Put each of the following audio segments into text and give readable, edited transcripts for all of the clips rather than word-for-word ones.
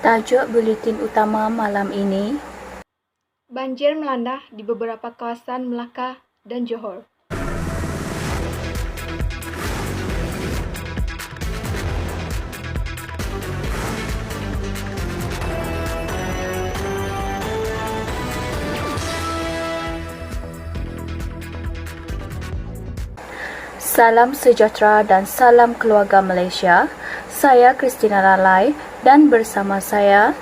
Tajuk buletin utama malam ini, banjir melanda di beberapa kawasan Melaka dan Johor. salam sejahtera dan salam keluarga Malaysia. Saya Christina Lalai dan bersama saya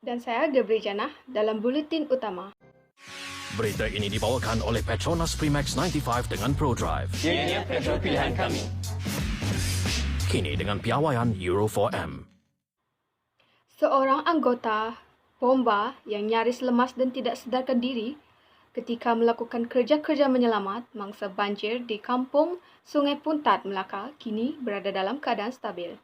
Dan saya Gabriel Janah dalam buletin utama. Berita ini dibawakan oleh Petronas Primax 95 dengan ProDrive. Ianya petrol pilihan kami. Kini dengan piawaian Euro 4M. Seorang anggota bomba yang nyaris lemas dan tidak sedarkan diri ketika melakukan kerja-kerja menyelamat mangsa banjir di kampung Sungai Puntat, Melaka, kini berada dalam keadaan stabil.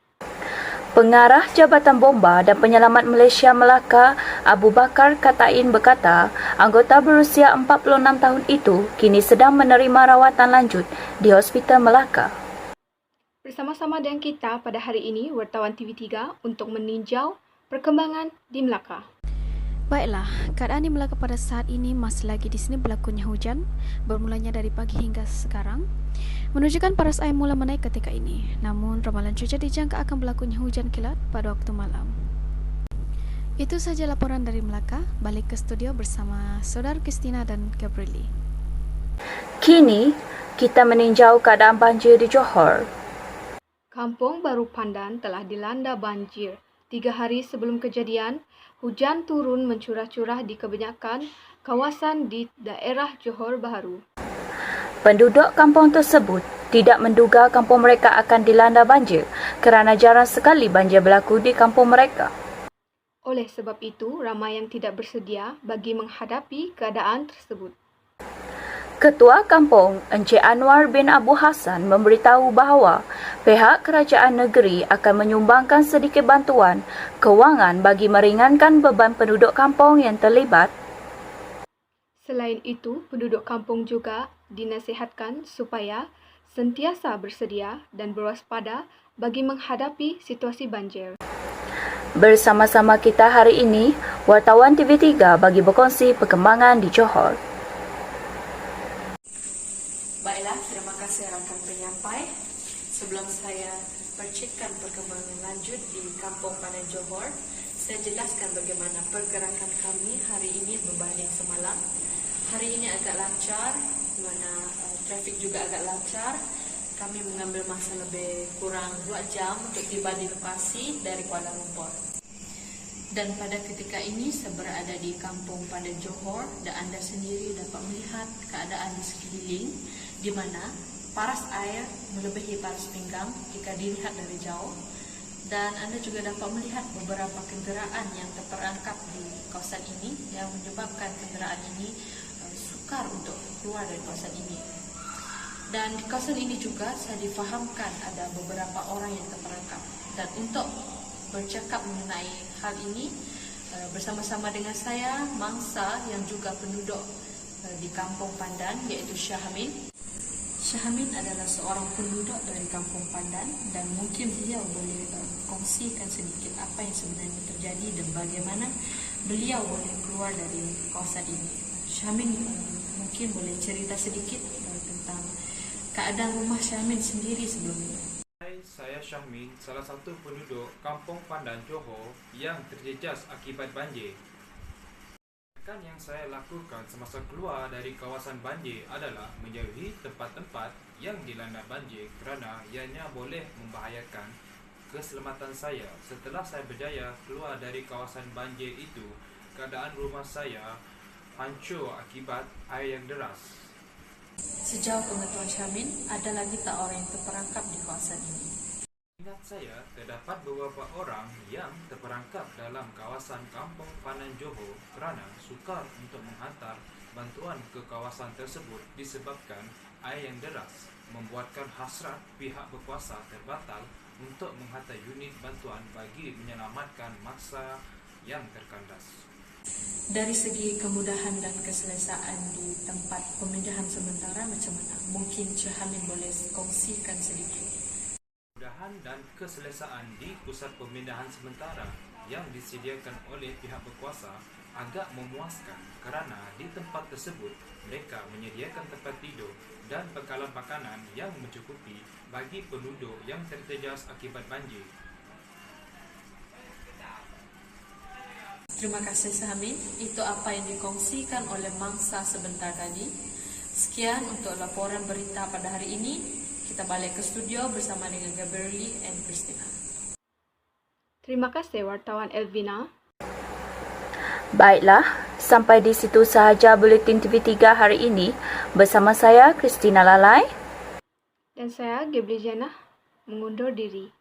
Pengarah Jabatan Bomba dan Penyelamat Malaysia Melaka, Abu Bakar Katain berkata, anggota berusia 46 tahun itu kini sedang menerima rawatan lanjut di Hospital Melaka. Bersama-sama dengan kita pada hari ini, wartawan TV3 untuk meninjau perkembangan di Melaka. Baiklah, keadaan di Melaka pada saat ini masih lagi di sini berlakunya hujan, bermulanya dari pagi hingga sekarang, menunjukkan paras air mula menaik ketika ini. Namun, ramalan cuaca dijangka akan berlakunya hujan kilat pada waktu malam. Itu saja laporan dari Melaka. Balik ke studio bersama Saudara Christina dan Gabrieli. Kini, kita meninjau keadaan banjir di Johor. Kampung Baru Pandan telah dilanda banjir. 3 hari sebelum kejadian, hujan turun mencurah-curah di kebanyakan kawasan di daerah Johor Bahru. Penduduk kampung tersebut tidak menduga kampung mereka akan dilanda banjir kerana jarang sekali banjir berlaku di kampung mereka. Oleh sebab itu, ramai yang tidak bersedia bagi menghadapi keadaan tersebut. Ketua Kampung Encik Anwar bin Abu Hassan memberitahu bahawa pihak kerajaan negeri akan menyumbangkan sedikit bantuan kewangan bagi meringankan beban penduduk kampung yang terlibat. Selain itu, penduduk kampung juga dinasihatkan supaya sentiasa bersedia dan berwaspada bagi menghadapi situasi banjir. Bersama-sama kita hari ini, wartawan TV3 bagi berkongsi perkembangan di Johor. Baiklah, terima kasih rakan penyampai. Sebelum saya percikkan perkembangan lanjut di Kampung Pandan Johor, saya jelaskan bagaimana pergerakan kami hari ini berbanding semalam. Hari ini agak lancar, di mana trafik juga agak lancar. Kami mengambil masa lebih kurang 2 jam untuk tiba di lokasi dari Kuala Lumpur. Dan pada ketika ini saya berada di Kampung Pandan Johor dan anda sendiri dapat melihat keadaan di sekeliling di mana paras air melebihi paras pinggang jika dilihat dari jauh, dan anda juga dapat melihat beberapa kenderaan yang terperangkap di kawasan ini yang menyebabkan kenderaan ini sukar untuk keluar dari kawasan ini. Dan di kawasan ini juga saya difahamkan ada beberapa orang yang terperangkap, dan untuk bercakap mengenai hal ini bersama-sama dengan saya mangsa yang juga penduduk di Kampung Pandan, iaitu Syahamin. Syahamin adalah seorang penduduk dari Kampung Pandan dan mungkin beliau boleh kongsikan sedikit apa yang sebenarnya terjadi dan bagaimana beliau boleh keluar dari kawasan ini. Syahamin mungkin boleh cerita sedikit tentang keadaan rumah Syahamin sendiri sebelum ini. Hai, saya Syahmin, salah satu penduduk Kampung Pandan Johor yang terjejas akibat banjir. Yang saya lakukan semasa keluar dari kawasan banjir adalah menjauhi tempat-tempat yang dilanda banjir kerana ianya boleh membahayakan keselamatan saya. Setelah saya berjaya keluar dari kawasan banjir itu, keadaan rumah saya hancur akibat air yang deras. Sejauh pengetahuan Syamin, ada lagi tak orang yang terperangkap di kawasan ini? Ingat saya, terdapat beberapa orang yang terperangkap dalam kawasan Kampung Pandan Johor kerana sukar untuk menghantar bantuan ke kawasan tersebut disebabkan air yang deras, membuatkan hasrat pihak berkuasa terbatal untuk menghantar unit bantuan bagi menyelamatkan mangsa yang terkandas. Dari segi kemudahan dan keselesaan di tempat pemindahan sementara macam mana? Mungkin Syahamin boleh kongsikan sedikit. Kemudahan dan keselesaan di pusat pemindahan sementara yang disediakan oleh pihak berkuasa agak memuaskan kerana di tempat tersebut mereka menyediakan tempat tidur dan bekalan makanan yang mencukupi bagi penduduk yang terjejas akibat banjir. Terima kasih Sahamin, itu apa yang dikongsikan oleh mangsa sebentar tadi. Sekian untuk laporan berita pada hari ini. Kita balik ke studio bersama dengan Gabrieli dan Christina. Terima kasih wartawan Elvina. Baiklah, sampai di situ sahaja Buletin TV3 hari ini bersama saya Christina Lalai Dan saya, Gebli Jannah, mengundur diri.